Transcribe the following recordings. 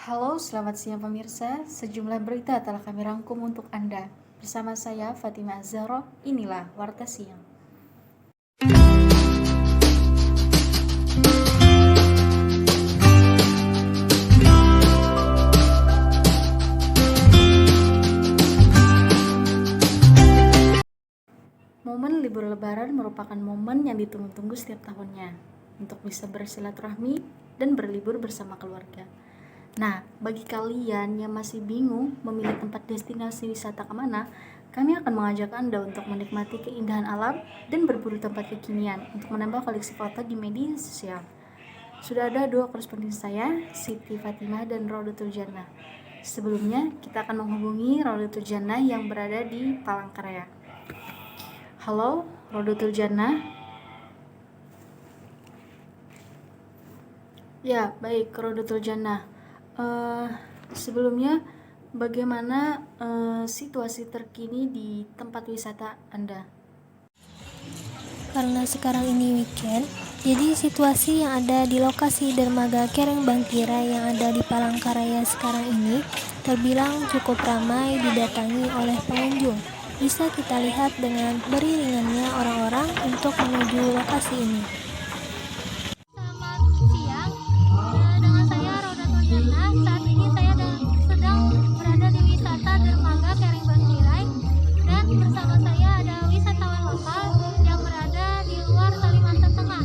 Halo, selamat siang pemirsa. Sejumlah berita telah kami rangkum untuk Anda. Bersama saya, Fatima Azharo, inilah Warta Siang. Momen libur lebaran merupakan momen yang ditunggu-tunggu setiap tahunnya untuk bisa bersilaturahmi dan berlibur bersama keluarga. Nah, bagi kalian yang masih bingung memilih tempat destinasi wisata kemana, kami akan mengajak Anda untuk menikmati keindahan alam dan berburu tempat kekinian untuk menambah koleksi foto di media sosial. Sudah ada dua koresponden saya, Siti Fatimah dan Rodatul Jannah. Sebelumnya, kita akan menghubungi Rodatul Jannah yang berada di Palangkaraya. Halo, Rodatul Jannah. Ya, baik, Rodatul Jannah. Sebelumnya, bagaimana situasi terkini di tempat wisata Anda? Karena sekarang ini weekend, jadi situasi yang ada di lokasi dermaga Kereng Bangkirai yang ada di Palangkaraya sekarang ini terbilang cukup ramai didatangi oleh pengunjung. Bisa kita lihat dengan beriringannya orang-orang untuk menuju lokasi ini. Selamat siang, dengan saya Rodatul Jannah. Saat ini saya sedang berada di wisata dermaga Kereng Bangkirai dan bersama saya ada wisatawan lokal yang berada di luar Kalimantan Tengah.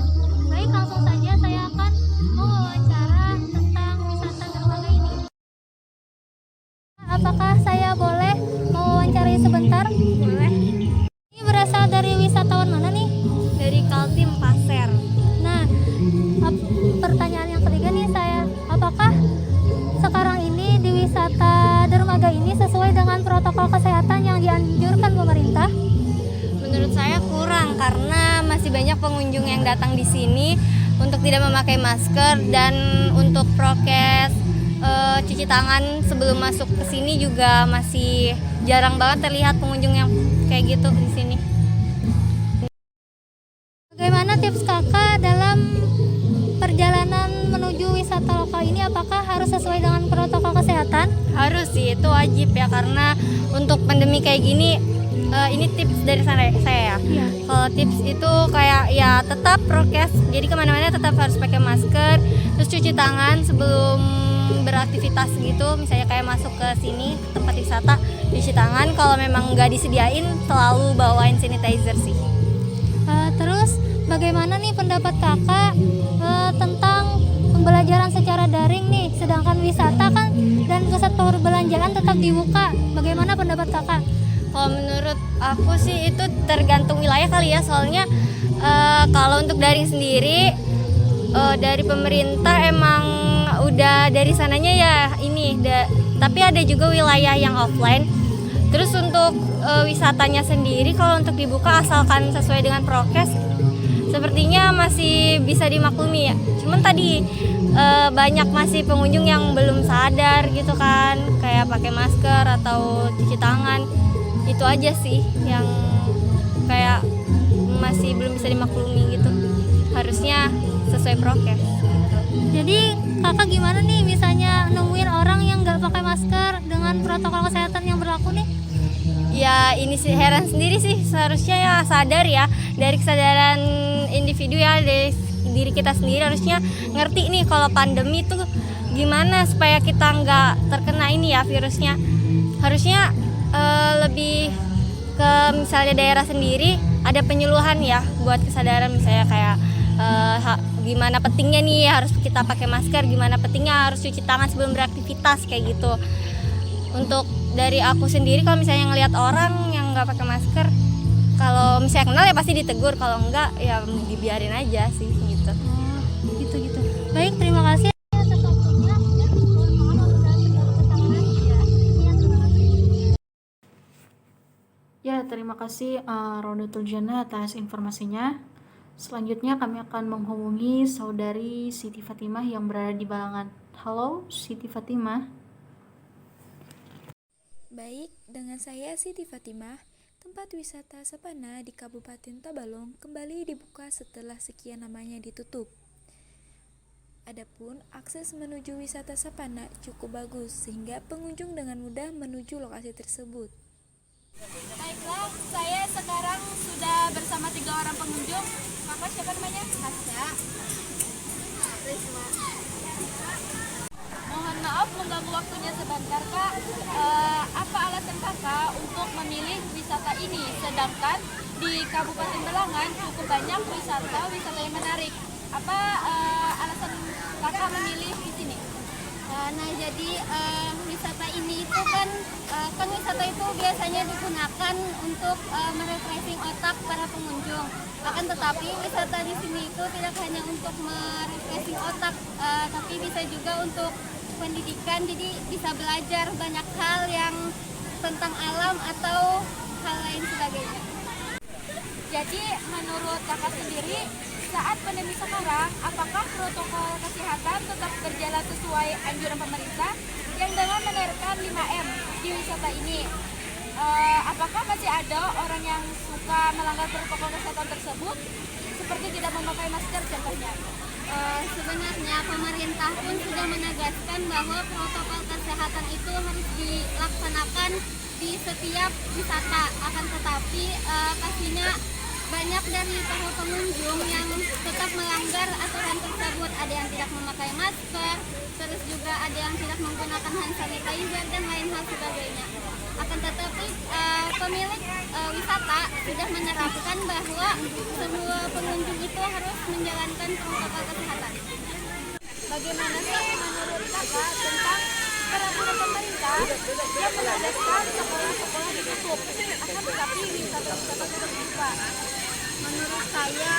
Baik, langsung saja saya akan mewawancara tentang wisata dermaga ini. Apakah saya boleh mewawancarai sebentar? Boleh. Ini berasal dari wisatawan mana nih? Dari Kaltim Pasir. Nah, pertanyaan yang ketiga nih apakah sekarang ini di wisata dermaga ini sesuai dengan protokol kesehatan yang dianjurkan pemerintah? Menurut saya kurang karena masih banyak pengunjung yang datang di sini untuk tidak memakai masker dan untuk prokes cuci tangan sebelum masuk ke sini juga masih jarang banget terlihat pengunjung yang kayak gitu di sini. Bagaimana tips kakak dalam perjalanan menuju wisata lokal ini? Apakah harus sesuai dengan protokol kesehatan? Harus sih, itu wajib ya karena untuk pandemi kayak gini ini tips dari saya ya. Iya. Kalau tips itu kayak ya tetap prokes, jadi kemana-mana tetap harus pakai masker, terus cuci tangan sebelum beraktivitas gitu, misalnya kayak masuk ke sini tempat wisata cuci tangan. Kalau memang nggak disediain selalu bawain sanitizer sih. Terus bagaimana nih pendapat kakak tentang pembelajaran secara daring nih, sedangkan wisata kan dan pusat perbelanjaan tetap dibuka? Bagaimana pendapat kakak? Kalau menurut aku sih itu tergantung wilayah kali ya, soalnya kalau untuk daring sendiri dari pemerintah emang udah dari sananya ya ini, tapi ada juga wilayah yang offline. Terus untuk wisatanya sendiri kalau untuk dibuka asalkan sesuai dengan prokes sepertinya masih bisa dimaklumi ya. Cuman tadi banyak masih pengunjung yang belum sadar gitu kan, kayak pakai masker atau cuci tangan. Itu aja sih yang kayak masih belum bisa dimaklumi gitu. Harusnya sesuai prokes. Jadi kakak gimana nih misalnya nemuin orang yang nggak pakai masker dengan protokol kesehatan yang berlaku nih? Ya ini sih heran sendiri sih, seharusnya ya sadar ya, dari kesadaran individu ya, dari diri kita sendiri harusnya ngerti nih kalau pandemi tuh gimana supaya kita nggak terkena ini ya virusnya. Harusnya lebih ke misalnya daerah sendiri ada penyuluhan ya buat kesadaran, misalnya kayak gimana pentingnya nih harus kita pakai masker, gimana pentingnya harus cuci tangan sebelum beraktivitas kayak gitu. Untuk dari aku sendiri kalau misalnya ngelihat orang yang nggak pakai masker, kalau misalnya kenal ya pasti ditegur, kalau enggak ya dibiarin aja sih gitu. Gitu. Baik, terima kasih. Ya, terima kasih Rodatul Jannah atas informasinya. Selanjutnya kami akan menghubungi saudari Siti Fatimah yang berada di Balangan. Halo, Siti Fatimah. Baik, dengan saya Siti Fatimah. Tempat wisata Sepana di Kabupaten Tabalong kembali dibuka setelah sekian lamanya ditutup. Adapun akses menuju wisata Sapana cukup bagus sehingga pengunjung dengan mudah menuju lokasi tersebut. Baiklah, saya sekarang sudah bersama 3 orang pengunjung. Kakak siapa namanya? Hasya. Risma. Mohon maaf mengganggu waktunya sebentar, Kak. Apa alasan Kakak untuk memilih wisata ini? Sedangkan di Kabupaten Belangan cukup banyak wisata yang menarik. Apa alasan Kakak memilih di sini? Nah, jadi wisata ini itu kan wisata itu biasanya digunakan untuk merefreshing otak para pengunjung. Akan tetapi wisata di sini itu tidak hanya untuk merefreshing otak, tapi bisa juga untuk pendidikan. Jadi bisa belajar banyak hal yang tentang alam atau hal lain sebagainya. Jadi menurut Kakak sendiri, saat pandemi sekarang, apakah protokol kesehatan tetap berjalan sesuai anjuran pemerintah yang dengan menerapkan 5M di wisata ini? Apakah masih ada orang yang suka melanggar protokol kesehatan tersebut, seperti tidak memakai masker contohnya? Sebenarnya pemerintah pun sudah menegaskan bahwa protokol kesehatan itu harus dilaksanakan di setiap wisata. Akan tetapi pastinya banyak dari para pengunjung yang tetap melanggar aturan tersebut. Ada yang tidak memakai masker, terus juga ada yang tidak menggunakan hand sanitizer dan lain hal sebagainya. Akan tetapi pemilik wisata sudah menerapkan bahwa semua pengunjung itu harus menjalankan protokol kesehatan. Bagaimana sih menurut Kakak tentang peraturan pemerintah yang menegaskan sekolah-sekolah ditutup, akan tetapi wisata-wisata tetap dibuka? Menurut saya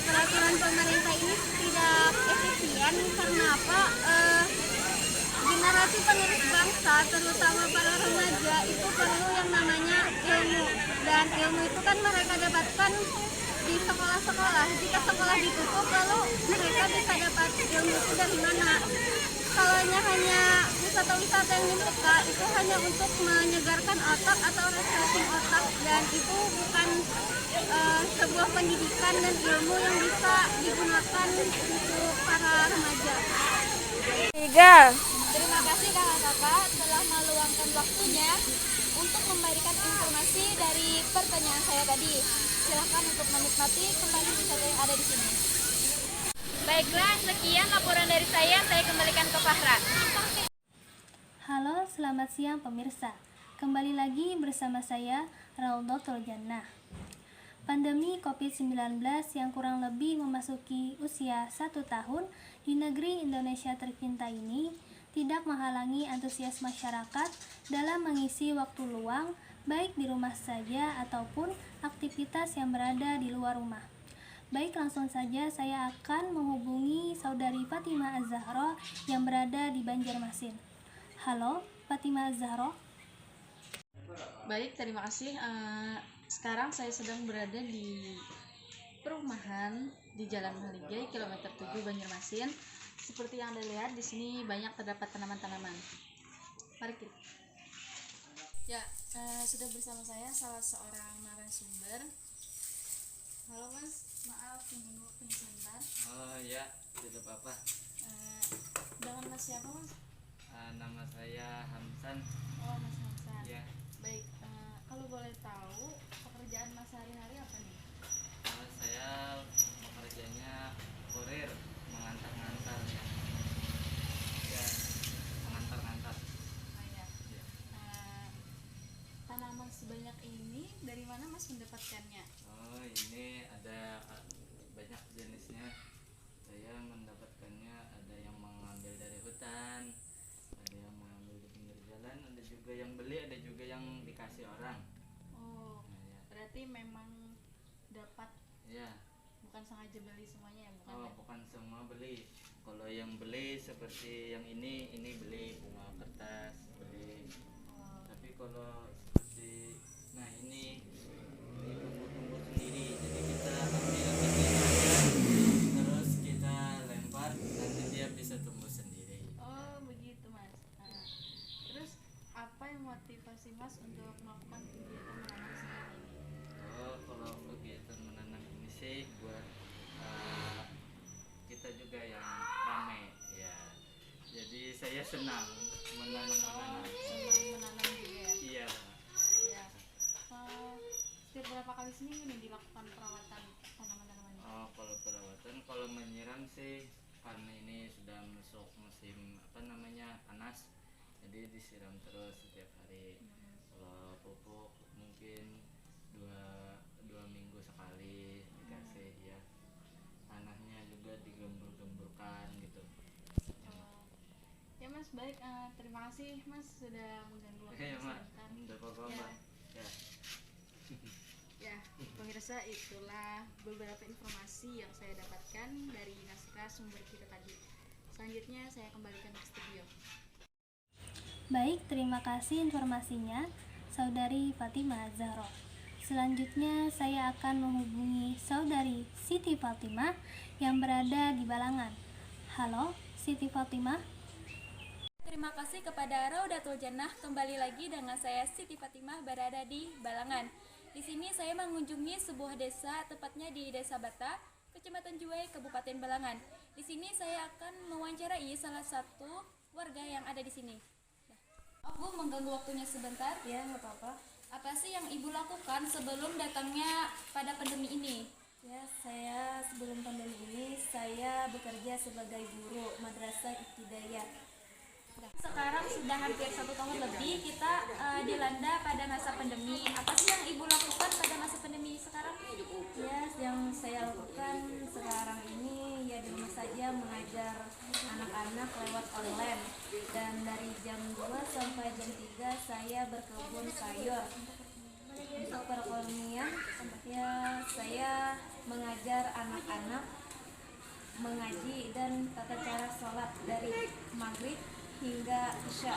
peraturan pemerintah ini tidak efisien karena apa? Generasi penerus bangsa, terutama para remaja, itu perlu yang namanya ilmu, dan ilmu itu kan mereka dapatkan di sekolah-sekolah. Jika sekolah ditutup, lalu mereka bisa dapat ilmu itu dari mana? Kalau hanya wisata-wisata yang dibuka itu hanya untuk menyegarkan otak atau refreshing otak, dan itu bukan sebuah pendidikan dan ilmu yang bisa digunakan untuk para remaja. Terima kasih kakak-kakak telah meluangkan waktunya untuk memberikan informasi dari pertanyaan saya tadi. Silakan untuk menikmati kembali wisata yang ada di sini. Baiklah, sekian laporan dari saya kembalikan ke Fahra. Halo, selamat siang pemirsa. Kembali lagi bersama saya, Raudatul Jannah. Pandemi COVID-19 yang kurang lebih memasuki usia 1 tahun di negeri Indonesia tercinta ini tidak menghalangi antusias masyarakat dalam mengisi waktu luang, baik di rumah saja ataupun aktivitas yang berada di luar rumah. Baik, langsung saja saya akan menghubungi saudari Fatimah Az-Zahra yang berada di Banjarmasin. Halo, Fatimah Az-Zahra. Baik, terima kasih. Sekarang saya sedang berada di perumahan di Jalan Haligai, kilometer 7 Banjarmasin. Seperti yang Anda lihat, di sini banyak terdapat tanaman-tanaman. Mari kita. Ya, sudah bersama saya salah seorang narasumber. Halo Mas, maaf mengganggu waktunya sebentar. Oh ya, tidak apa-apa. Dengan Mas siapa Mas? Nama saya Hamsan. Oh, Mas Hamsan. Ya, Baik, kalau boleh tahu pekerjaan Mas sehari-hari apa nih? saya pekerjaannya kurir, mengantar-ngantar ya. Ya, mengantar-ngantar. Oh ya. Ya. Tanaman sebanyak ini dari mana Mas mendapatkannya? Oh, ini ada banyak jenisnya. Saya mendapatkannya ada yang mengambil dari hutan, ada yang mengambil di pinggir jalan, ada juga yang beli, ada juga yang dikasih orang. Oh, Nah, ya. berarti memang dapat, Ya. bukan sengaja beli semuanya ya, bukan? Oh, Ya? bukan semua beli. Kalau yang beli seperti yang ini beli bunga kertas, beli. Oh, Tapi kalau seperti ini tumbuh-tumbuh sendiri. Jadi kita ambil bibitnya, terus kita lempar, nanti dia bisa tumbuh sendiri. oh begitu Mas. Terus apa yang motivasi Mas untuk melakukan kegiatan menanam sendiri ini? Oh, kalau kegiatan menanam ini sih buat kita juga yang saya senang menanam. Senang menanam juga ya. Iya. Ya. Setiap berapa kali seminggu nih dilakukan perawatan tanaman-tanaman ini? Oh, kalau perawatan, kalau menyiram sih karena ini sudah masuk musim panas, jadi disiram terus setiap hari. Kalau pupuk mungkin dua minggu sekali dikasih ya. Tanahnya juga digembur-gemburkan gitu. Ya Mas, baik. Terima kasih Mas sudah mengganggu waktu Ya Mak, sebentar. udah apa-apa Ya. Mbak. Ya. Ya, pemirsa, itulah beberapa informasi yang saya dapatkan dari naskah sumber kita tadi. Selanjutnya saya kembalikan ke studio. Baik, terima kasih informasinya, Saudari Fatimah Zahro. Selanjutnya saya akan menghubungi Saudari Siti Fatimah yang berada di Balangan. Halo, Siti Fatimah. Terima kasih kepada Raudatul Jannah. Kembali lagi dengan saya Siti Fatimah berada di Balangan. Di sini saya mengunjungi sebuah desa, tepatnya di Desa Bata, Kecamatan Juwai, Kabupaten Balangan. Di sini saya akan mewawancarai salah satu warga yang ada di sini. Bu, mengganggu waktunya sebentar? Ya, nggak apa-apa. Apa sih yang Ibu lakukan sebelum datangnya pada pandemi ini? Ya, saya sebelum pandemi ini saya bekerja sebagai guru madrasah ibtidaiyah. Sekarang sudah hampir 1 tahun lebih kita dilanda pada masa pandemi. Apa sih yang Ibu lakukan pada masa pandemi sekarang? Ya, yang saya lakukan sekarang ini ya di rumah saja mengajar anak-anak lewat online. Dan dari jam 2 sampai jam 3 saya berkebun sayur. Untuk perekonomian, ya saya mengajar anak-anak mengaji dan tata cara sholat dari maghrib hingga isya.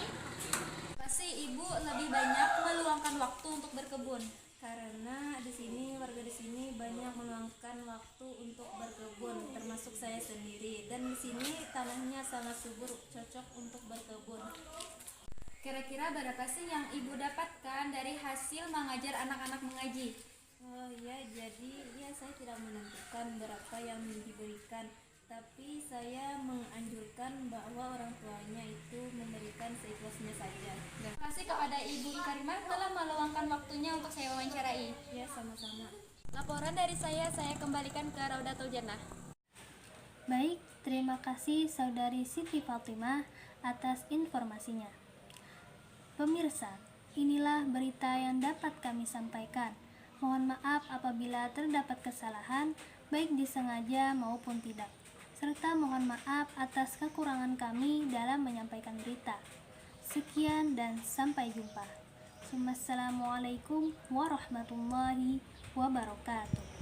Pasti Ibu lebih banyak meluangkan waktu untuk berkebun. Karena di sini warga di sini banyak meluangkan waktu untuk berkebun, termasuk saya sendiri. Dan di sini tanahnya sangat subur, cocok untuk berkebun. Kira-kira berapa sih yang Ibu dapatkan dari hasil mengajar anak-anak mengaji? Oh ya, jadi ya saya tidak menentukan berapa yang diberikan, tapi saya menganjurkan bahwa orang tuanya itu memberikan seikhlasnya saja. Terima kasih kepada Ibu Karimah telah meluangkan waktunya untuk saya wawancarai. Ya, sama-sama. Laporan dari saya kembalikan ke Raudatul Jannah. Baik, terima kasih Saudari Siti Fatimah atas informasinya. Pemirsa, inilah berita yang dapat kami sampaikan. Mohon maaf apabila terdapat kesalahan, baik disengaja maupun tidak. Serta mohon maaf atas kekurangan kami dalam menyampaikan berita. Sekian dan sampai jumpa. Wassalamualaikum warahmatullahi wabarakatuh.